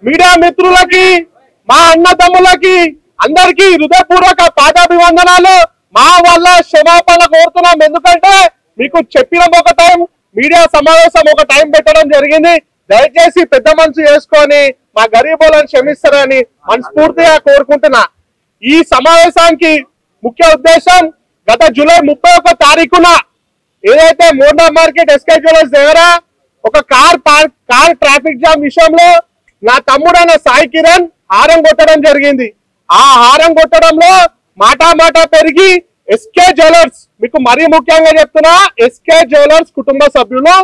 Media మిత్రులకి మా అన్నదమ్ములకి అందరికీ హృదయపూర్వక పాదాభివందనాలు. మా వల్ల క్షమాపణ కోరుతున్నాం. ఎందుకంటే మీకు చెప్పిన ఒక టైం మీడియా సమావేశం ఒక టైం పెట్టడం జరిగింది. దయచేసి పెద్ద మనసు చేసుకొని మా గరీబులను క్షమిస్తారని మనస్ఫూర్తిగా కోరుకుంటున్నా. ఈ సమావేశానికి ముఖ్య ఉద్దేశం గత జూలై 31 తారీఖున ఏదైతే మోండా మార్కెట్ ఎస్కే జ్యువెలర్స్ దగ్గర ఒక కార్ ట్రాఫిక్ జామ్ విషయంలో నా తమ్ముడైన సాయి కిరణ్ హారం కొట్టడం జరిగింది. ఆ హారం కొట్టడంలో మాట పెరిగి ఎస్కే జ్యువెలర్స్, మీకు మరీ ముఖ్యంగా చెప్తున్నా, ఎస్కే జ్యువెలర్స్ కుటుంబ సభ్యులు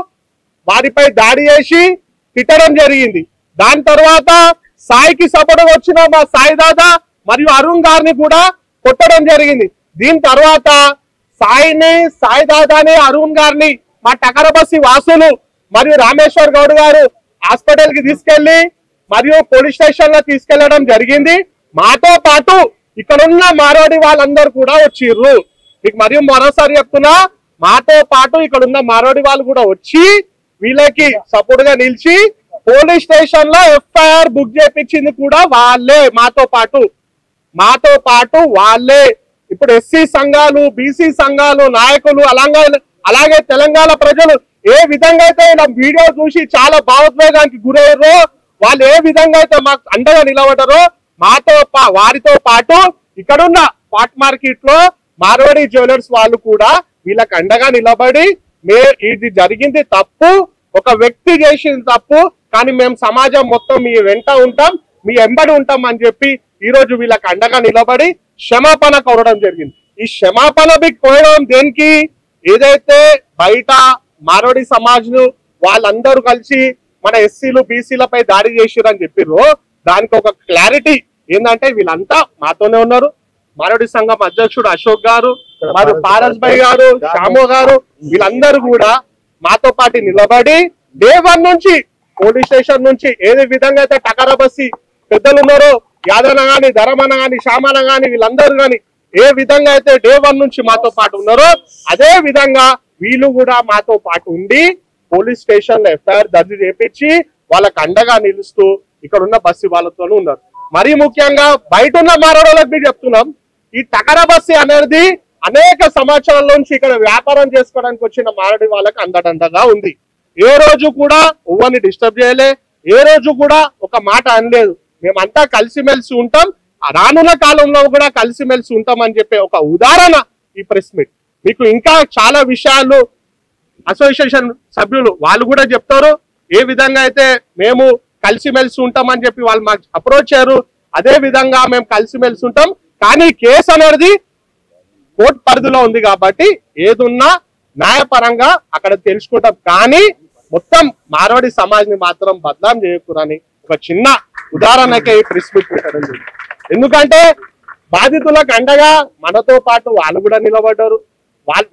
వారిపై దాడి చేసి తిట్టడం జరిగింది. దాని తర్వాత సాయికి సపోర్ట్ వచ్చిన మా సాయి దాదా మరియు అరుణ్ గారిని కూడా కొట్టడం జరిగింది. దీని తర్వాత సాయి దాదాని అరుణ్ గారిని మా టకరబస్సి వాసులు మరియు రామేశ్వర్ గౌడ్ గారు హాస్పిటల్ కి తీసుకెళ్లి మరియు పోలీస్ స్టేషన్ లో తీసుకెళ్లడం జరిగింది. మాతో పాటు ఇక్కడ ఉన్న మారోడి వాళ్ళందరూ కూడా వచ్చిర్రు. మీకు మరియు మరోసారి చెప్తున్నా, మాతో పాటు ఇక్కడ ఉన్న మారోడి వాళ్ళు కూడా వచ్చి వీళ్ళకి సపోర్ట్ గా నిలిచి పోలీస్ స్టేషన్ లో ఎఫ్ఐఆర్ బుక్ చేయించింది కూడా వాళ్ళే. మాతో పాటు వాళ్ళే. ఇప్పుడు ఎస్సీ సంఘాలు, బీసీ సంఘాలు నాయకులు అలాగే తెలంగాణ ప్రజలు ఏ విధంగా అయితే వీడియో చూసి చాలా భావోద్వేగానికి గురయ్యారో, వాళ్ళు ఏ విధంగా అయితే మాకు అండగా నిలబడ్డారో వారితో పాటు ఇక్కడున్న స్పాట్ మార్కెట్ లో మార్వాడి జ్యువెలర్స్ వాళ్ళు కూడా వీళ్ళకి అండగా నిలబడి ఇది జరిగింది తప్పు, ఒక వ్యక్తి చేసిన తప్పు, కానీ మేము సమాజం మొత్తం మీ వెంట ఉంటాం, మీ ఎంబడి ఉంటాం అని చెప్పి ఈ రోజు వీళ్ళకి అండగా నిలబడి క్షమాపణ కోరడం జరిగింది. ఈ క్షమాపణ కోరడం దేనికి? ఏదైతే బయట మార్వాడి సమాజ్ వాళ్ళందరూ కలిసి మన ఎస్సీలు బీసీలపై దాడి చేసిరని చెప్పిర్రు, దానికి ఒక క్లారిటీ ఏంటంటే వీళ్ళంతా మాతోనే ఉన్నారు. మార్వాడి సంఘం అధ్యక్షుడు అశోక్ గారు మరియు పారస్ భాయ్ గారు, శ్యామో గారు, వీళ్ళందరూ కూడా మాతో పాటు నిలబడి డే 1 నుంచి పోలీస్ స్టేషన్ నుంచి ఏదే విధంగా అయితే టకరబస్సి పెద్దలు ఉన్నారో, యాదన గాని, ధరమన గాని, శ్యామన గాని, వీళ్ళందరూ గాని ఏ విధంగా అయితే డే 1 నుంచి మాతో పాటు ఉన్నారో అదే విధంగా వీళ్ళు కూడా మాతో పాటు ఉండి పోలీస్ స్టేషన్ లో ఎఫ్ఐఆర్ దర్జీ చేపించి వాళ్ళకి అండగా నిలుస్తూ ఇక్కడ ఉన్న బస్సు వాళ్ళతోనూ ఉన్నారు. మరీ ముఖ్యంగా బయట ఉన్న మారోడోళ్ళకి మీరు చెప్తున్నాం, ఈ టకరబస్సి అనేది అనేక సంవత్సరాల నుంచి ఇక్కడ వ్యాపారం చేసుకోవడానికి వచ్చిన మారడి వాళ్ళకి అండదండగా ఉంది. ఏ రోజు కూడా ఎవరిని డిస్టర్బ్ చేయలే, ఏ రోజు కూడా ఒక మాట అనలేదు. మేమంతా కలిసిమెలిసి ఉంటాం, రానున్న కాలంలో కూడా కలిసిమెలిసి ఉంటాం అని చెప్పే ఒక ఉదాహరణ ఈ ప్రెస్ మీట్. మీకు ఇంకా చాలా విషయాలు అసోసియేషన్ సభ్యులు వాళ్ళు కూడా చెప్తారు, ఏ విధంగా అయితే మేము కలిసిమెలిసి ఉంటామని చెప్పి వాళ్ళు మాకు అప్రోచ్ అయ్యారు, అదే విధంగా మేము కలిసిమెలిసి ఉంటాం. కానీ కేసు అనేది కోర్టు పరిధిలో ఉంది కాబట్టి ఏదున్నా న్యాయపరంగా అక్కడ తెలుసుకుంటాం. కానీ మొత్తం మార్వాడి సమాజ్ని మాత్రం బదనాం చేయకూడని ఒక చిన్న ఉదాహరణకే ఈ ప్రెస్ మీట్ పెట్టడం జరిగింది. ఎందుకంటే బాధితులకు అండగా మనతో పాటు వాళ్ళు కూడా నిలబడ్డారు,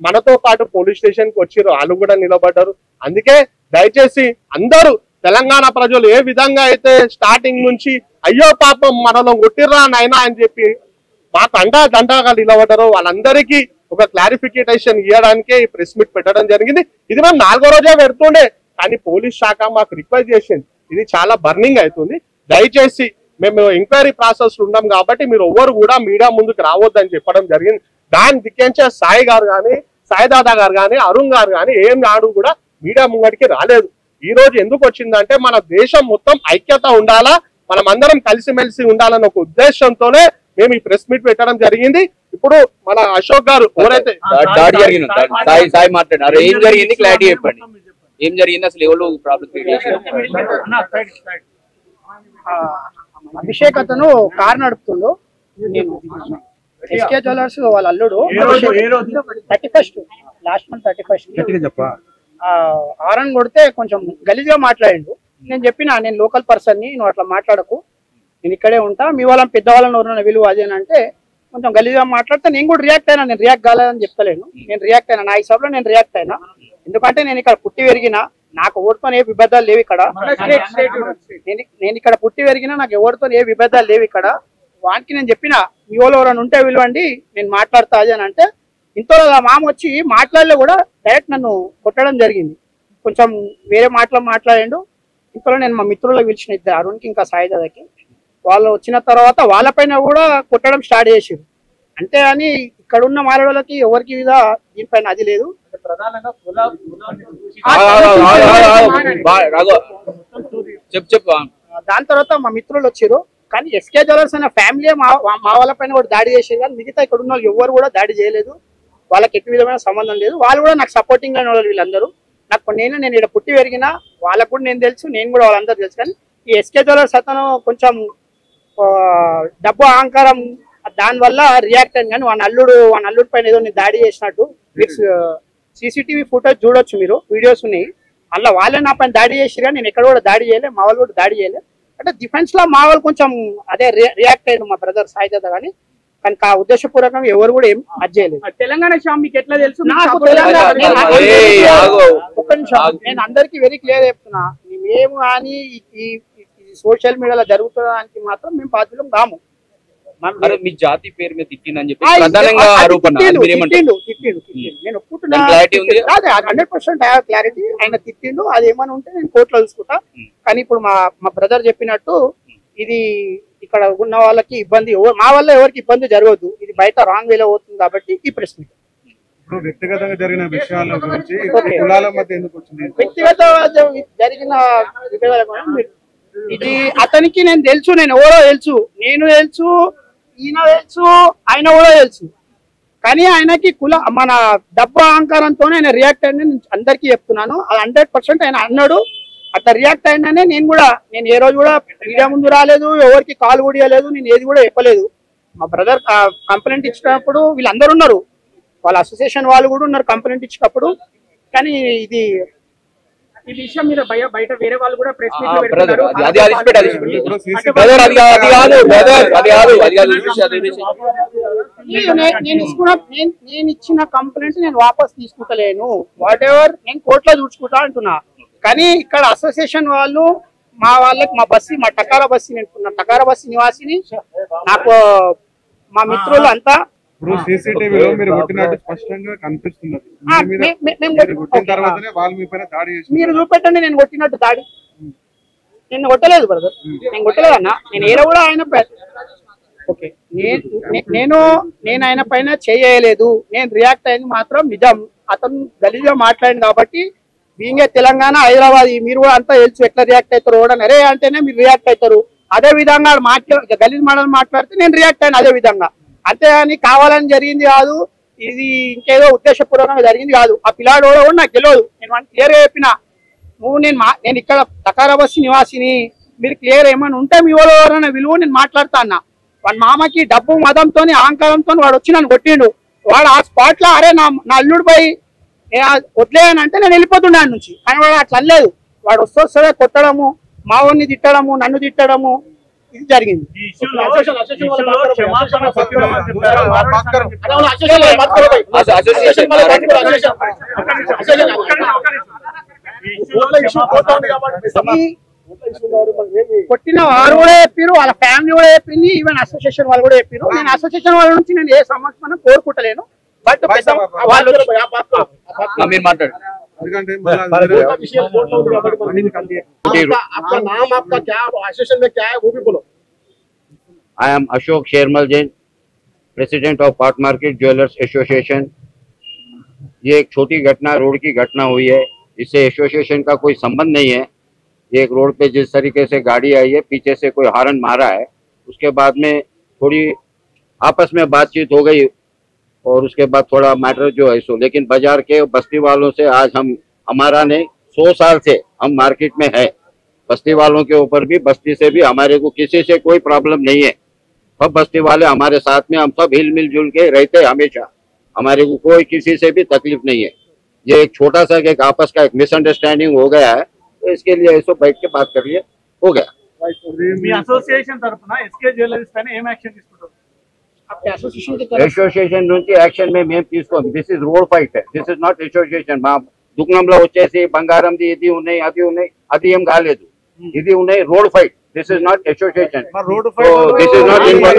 మనతో పాటు పోలీస్ స్టేషన్ కి వచ్చారు, వాళ్ళు కూడా నిలబడ్డారు. అందుకే దయచేసి అందరూ తెలంగాణ ప్రజలు ఏ విధంగా అయితే స్టార్టింగ్ నుంచి అయ్యో పాపం మనలో కొట్టిర్రా నాయనా అని చెప్పి మాకు దండగా నిలబడ్డారో వాళ్ళందరికీ ఒక క్లారిఫికేషన్ ఇవ్వడానికే ఈ ప్రెస్ మీట్ పెట్టడం జరిగింది. ఇది మేము 4వ రోజే పెడుతుండే, కానీ పోలీస్ శాఖ మాకు రిక్వెస్ట్ చేసింది, ఇది చాలా బర్నింగ్ అవుతుంది, దయచేసి మేము ఎంక్వైరీ ప్రాసెస్ ఉన్నాం కాబట్టి మీరు ఎవ్వరు కూడా మీడియా ముందుకు రావద్దని చెప్పడం జరిగింది. దాని దిక్కించే సాయి గారు కానీ, సాయి దాదా గారు కానీ, అరుణ్ గారు కానీ ఏం నాడు కూడా మీడియా ముంగడికి రాలేదు. ఈ రోజు ఎందుకు వచ్చిందంటే మన దేశం మొత్తం ఐక్యత ఉండాలా, మనం అందరం కలిసిమెలిసి ఉండాలన్న ఒక ఉద్దేశంతోనే మేము ఈ ప్రెస్ మీట్ పెట్టడం జరిగింది. ఇప్పుడు మన అశోక్ గారు ఎవరైతే దాడి జరిగింది సాయి మాట్లాడారు, ఏం జరిగింది క్లారిటీ చెప్పండి, ఏం జరిగింది అసలు ఎవరు ప్రాబ్లం క్రియేట్ చేశారు? అభిషేక్ అతను కార్ నడుపుతుండు, ఎస్కే జ్యువెలర్స్ వాళ్ళ అల్లుడు 31st last month 31st horn కొడితే కొంచెం గలీజ్గా మాట్లాడిండు. నేను చెప్పిన నేను లోకల్ పర్సన్ ని, నువ్వు అట్లా మాట్లాడకు, నేను ఇక్కడే ఉంటా, మీ వాళ్ళని పెద్దవాళ్ళని ఎవరైనా విలువ అదేనంటే కొంచెం గలీజ్గా మాట్లాడితే నేను కూడా రియాక్ట్ అయినా. నేను రియాక్ట్ కాలేదని చెప్తలేను, నేను రియాక్ట్ అయినా, నా హిసాబ్లో నేను రియాక్ట్ అయినా. ఎందుకంటే నేను ఇక్కడ పుట్టి పెరిగిన, నాకు ఎవరితో ఏ విభేదాలు లేవు ఇక్కడ. నేను ఇక్కడ పుట్టి పెరిగినా నాకు ఎవరితో ఏ విభేదాలు లేవు ఇక్కడ. వానికి నేను చెప్పిన మీ వాళ్ళు ఎవరైనా ఉంటే విలువండి, నేను మాట్లాడతా అది అని అంటే ఇంట్లో మామ వచ్చి మాట్లాడలే కూడా డైరెక్ట్ నన్ను కొట్టడం జరిగింది. కొంచెం వేరే మాట్లాడిండు. ఇంతలో నేను మా మిత్రులకు పిలిచిన ఇద్దరు అరుణ్కి ఇంకా సాయిదాదకి. వాళ్ళు వచ్చిన తర్వాత వాళ్ళపైన కూడా కొట్టడం స్టార్ట్ చేసారు. అంటే అని ఇక్కడ ఉన్న మాలవాళ్ళకి ఎవరికి మీద దీనిపైన అది లేదు. దాని తర్వాత మా మిత్రులు వచ్చారు. కానీ ఎస్కే జ్యువెలర్స్ అనే ఫ్యామిలీ మా వాళ్ళ పైన కూడా దాడి చేసేది, కానీ మిగతా ఇక్కడ ఉన్న వాళ్ళు ఎవరు కూడా దాడి చేయలేదు. వాళ్ళకి ఎట్టి విధమైన సంబంధం లేదు. వాళ్ళు కూడా నాకు సపోర్టింగ్ అయిన వాళ్ళు వీళ్ళందరూ. నాకు నేను ఇక్కడ పుట్టి పెరిగిన వాళ్ళకు కూడా నేను తెలుసు, నేను కూడా వాళ్ళందరూ తెలుసు. కానీ ఈ ఎస్కే జ్యువెలర్స్ అతను కొంచెం డబ్బు అహంకారం దానివల్ల రియాక్ట్ అయింది. కానీ వాళ్ళ అల్లుడు పైన ఏదో నేను దాడి చేసినట్టు మీరు సీసీటీవీ ఫుటేజ్ చూడొచ్చు, మీరు వీడియోస్ ఉన్నాయి. అలా వాళ్ళే నా పైన దాడి చేసిరు, కానీ నేను ఎక్కడ కూడా దాడి చేయలేదు, మా వాళ్ళు కూడా దాడి చేయలేదు. అంటే డిఫెన్స్ లో మా వాళ్ళు కొంచెం అదే రియాక్ట్ అయ్యారు మా బ్రదర్ సాయిదాద. కానీ ఆ ఉద్దేశపూర్వకంగా ఎవరు కూడా ఏం అది చేయలేదు. తెలంగాణ శ్యామ్ మీకు ఎట్లా తెలుసు? నాకు ఒక్క నిమిషం, నేను అందరికి వెరీ క్లియర్ చెప్తున్నా, మేము కానీ ఈ సోషల్ మీడియాలో జరుగుతుందానికి మాత్రం మేము బాధ్యులం కాము. మీ జాతి పేరు మీద తిట్టిందని చెప్పి ప్రధానంగా ఆరోపణ. నేను ఒప్పుకుంటున్నా, 100% క్లారిటీ. ఆయన తిట్టిండు, అది ఏమైనా ఉంటే నేను కోర్టులో చూసుకుంటా. కానీ ఇప్పుడు మా బ్రదర్ చెప్పినట్టు ఇది ఇక్కడ ఉన్న వాళ్ళకి ఇబ్బంది, మా వల్ల ఎవరికి ఇబ్బంది జరగదు. ఇది బయట రాంగ్ వేలో అవుతుంది కాబట్టి ఈ ప్రశ్న. వ్యక్తిగతంగా జరిగిన విషయాల గురించి కులాల మధ్య ఎందుకు వచ్చింది? వ్యక్తిగత జరిగిన ఇది అతనికి నేను తెలుసు, నేను ఎవరో తెలుసు, నేను తెలుసు, ఈయన తెలుసు, ఆయన కూడా తెలుసు. కానీ ఆయనకి మన డబ్బు అహంకారంతో ఆయన రియాక్ట్ అయ్యింది నేను అందరికీ చెప్తున్నాను. అది 100% ఆయన అన్నాడు. అట్లా రియాక్ట్ అయిందనే నేను ఏ రోజు కూడా మీడియా ముందు రాలేదు, ఎవరికి కాల్ కూడా ఇవ్వలేదు, నేను ఏది కూడా చెప్పలేదు. మా బ్రదర్ కంప్లైంట్ ఇచ్చినప్పుడు వీళ్ళందరూ ఉన్నారు, వాళ్ళ అసోసియేషన్ వాళ్ళు కూడా ఉన్నారు కంప్లైంట్ ఇచ్చినప్పుడు. కానీ ఈ విషయం మీద బయట వేరే వాళ్ళు కూడా ప్రెస్ మీట్ నేను ఇచ్చిన కంప్లైంట్ నేను వాపస్ తీసుకుంటలేను, వాట్ ఎవర్ నేను కోర్టులో చూసుకుంటా అంటున్నా. కానీ ఇక్కడ అసోసియేషన్ వాళ్ళు మా వాళ్ళకి మా టకారా బస్సి, నేను టకారా బస్సి నివాసిని, నాకు మా మిత్రులు అంతా సీసీటీవీలో మీరు కొట్టినట్టు స్పష్టంగా కనిపిస్తున్నది. మీరు చూపెట్టండి, నేను కొట్టినట్టు దాడి నేను కొట్టలేదు బ్రదర్, నేను కొట్టలేదు అన్న. నేను ఏదో కూడా ఆయన ఓకే నేను ఆయన పైన చేయలేదు, నేను రియాక్ట్ అయింది మాత్రం నిజం. అతను గలీజ్గా మాట్లాడింది కాబట్టి బీయింగ్ తెలంగాణ హైదరాబాద్ మీరు కూడా అంతా తెలుసు ఎట్లా రియాక్ట్ అవుతారు. కూడా అరే అంటేనే మీరు రియాక్ట్ అవుతారు. అదే విధంగా గలీజ్ మాట్లాడితే నేను రియాక్ట్ అయ్యాను అదే విధంగా. అంతేగాని కావాలని జరిగింది కాదు, ఇది ఇంకేదో ఉద్దేశపూర్వకంగా జరిగింది కాదు. ఆ పిల్లాడు కూడా నాకు తెలియదు, నేను క్లియర్గా చెప్పిన. నేను ఇక్కడ టకారా బస్సి నివాసిని, మీరు క్లియర్ ఏమైనా ఉంటే మీ ఎవరైనా విలువ నేను మాట్లాడతా అన్న. వాడి మామకి డబ్బు మదంతో అహంకారంతో వాడు వచ్చి నన్ను కొట్టిండు. వాడు ఆ స్పాట్ లో అరే నా అల్లుడు పోయి వదిలేయనంటే నేను వెళ్ళిపోతుండే ఆయన నుంచి. కానీ వాడు అట్లా అనలేదు, వాడు వస్తే కొట్టడము, మా వాడిని తిట్టడము, నన్ను తిట్టడము ఇది జరిగింది. కొట్టిన వారు కూడా చెప్పారు, వాళ్ళ ఫ్యామిలీ కూడా చెప్పింది, ఈవెన్ అసోసియేషన్ వాళ్ళు కూడా చెప్పారు. నేను అసోసియేషన్ వాళ్ళ నుంచి నేను ఏ సమస్యను కోరుకుంటలేను. బట్ వాళ్ళు I am Ashok Shermal Jain, president of part market jewellers association. ये एक छोटी घटना, रोड की घटना हुई है, इससे एसोसिएशन का कोई संबंध नहीं है। एक रोड पे जिस तरीके से गाड़ी आई है, पीछे से कोई हॉर्न मारा है, उसके बाद में थोड़ी आपस में बातचीत हो गई और उसके बाद थोड़ा मैटर जो है सो, लेकिन बाजार के बस्ती वालों से आज हमारा नहीं 100 साल से हम मार्केट में है। बस्ती वालों के ऊपर भी, बस्ती से भी हमारे को किसी से कोई प्रॉब्लम नहीं है। सब बस्ती वाले हमारे साथ में, हम सब हिल मिल जुल के रहते हमेशा, हमारे को कोई किसी से भी तकलीफ नहीं है। ये एक छोटा सा एक आपस का एक मिसअंडरस्टैंडिंग हो गया है, तो इसके लिए ऐसा बैठ के बात कर लिए हो गया। అసోసియేషన్ నుంచి యాక్షన్ మేము తీసుకోండి. This is road fight, this is not association. మా దుకాణంలో వచ్చేసి బంగారంది ఇది ఉన్నాయి, అది ఉన్నాయి, అది ఏం కాలేదు. ఇది ఉన్నాయి road fight. This is not association. road So this is not involved.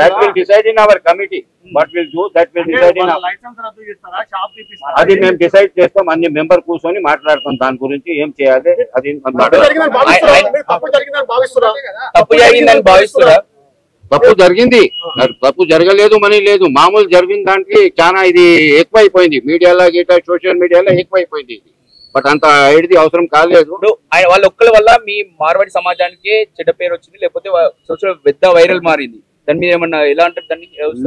That will decide in our committee. What we'll do, that will decide in our. అది మేము డిసైడ్ చేస్తాం, అన్ని మెంబర్ కూర్చొని మాట్లాడతాం దాని గురించి ఏం చేయాలి. అది తప్పు జరిగిందని భావిస్తున్నా. తప్పు జరిగింది, తప్పు జరగలేదు మనీ లేదు, మామూలు జరిగిన దానికి చాలా ఇది ఎక్కువైపోయింది మీడియాలో గిట్లా సోషల్ మీడియాలో ఎక్కువైపోయింది ఇది. బట్ అంత ఐడిది అవసరం కాలేదు. వాళ్ళ ఒక్కల వల్ల మీ మార్వాడి సమాజానికి చెడ్డ పేరు వచ్చింది, లేకపోతే సోషల్ పెద్ద వైరల్ మారింది. దాని మీద ఏమన్నా ఎలా అంటే దాన్ని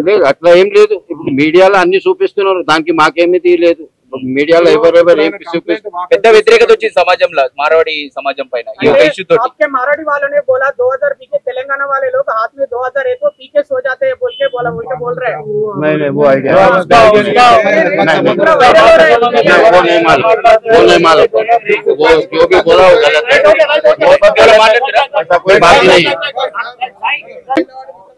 లేదు, అట్లా ఏం లేదు. ఇప్పుడు మీడియాలో అన్ని చూపిస్తున్నారు, దానికి మాకేమీ తీయలేదు. మీడియాలో ఎవరెవరు ఏం చూపిస్తున్నారు. పెద్ద వ్యతిరేకత వచ్చింది సమాజంలో, మార్వాడి సమాజం పైన ఈ ఒక ఇష్యూ తోటి. मारवाड़ी वालों ने बोला 2000 पी के तेलंगाना वाले लोग हाथ में 2000 है तो पी के सो जाते हैं बोल के बोल रहे हैं। नहीं वो आइडिया वो नहीं मालूम, वो नहीं मालूम, वो जो भी बोला वो गलत है, ऐसा कोई बात नहीं।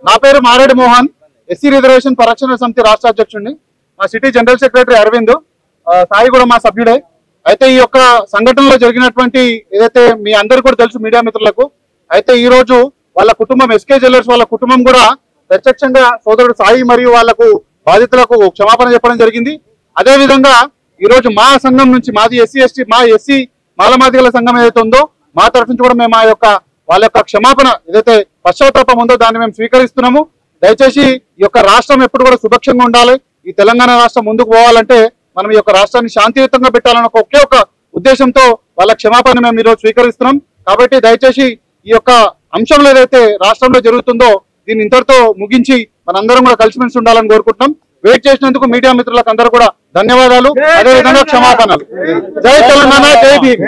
నా పేరు మారేడు మోహన్, ఎస్సీ రిజర్వేషన్ పరిరక్షణ సమితి రాష్ట్ర అధ్యక్షుడిని. మా city general secretary Arvind, Sai కూడా మా సభ్యుడే. అయితే ఈ యొక్క సంఘటనలో జరిగినటువంటి ఏదైతే మీ అందరు కూడా తెలుసు మీడియా మిత్రులకు, అయితే ఈ రోజు వాళ్ళ కుటుంబం ఎస్కే జ్యువెలర్స్ వాళ్ళ కుటుంబం కూడా ప్రత్యక్షంగా సోదరుడు సాయి మరియు వాళ్లకు బాధితులకు క్షమాపణ చెప్పడం జరిగింది. అదే విధంగా ఈ రోజు మా సంఘం నుంచి మాది ఎస్సీ మాలమాదిగల సంఘం ఏదైతే ఉందో మా తరఫు నుంచి కూడా మేము వాళ్ళ యొక్క క్షమాపణ ఏదైతే పశ్చాత్తాపం ఉందో దాన్ని మేము స్వీకరిస్తున్నాము. దయచేసి ఈ యొక్క రాష్ట్రం ఎప్పుడు కూడా సుభిక్షంగా ఉండాలి. ఈ తెలంగాణ రాష్ట్రం ముందుకు పోవాలంటే మనం ఈ యొక్క రాష్ట్రాన్ని శాంతియుతంగా పెట్టాలన్న ఒకే ఒక ఉద్దేశంతో వాళ్ళ క్షమాపణ మేము ఈరోజు స్వీకరిస్తున్నాం. కాబట్టి దయచేసి ఈ యొక్క అంశంలో ఏదైతే రాష్ట్రంలో జరుగుతుందో దీన్ని ఇంతటితో ముగించి మనందరం కూడా కలిసిమెలిసి ఉండాలని కోరుకుంటున్నాం. వెయిట్ చేసినందుకు మీడియా మిత్రులకు అందరూ కూడా ధన్యవాదాలు, అదేవిధంగా క్షమాపణలు. జై తెలంగాణ, జై భీమ్.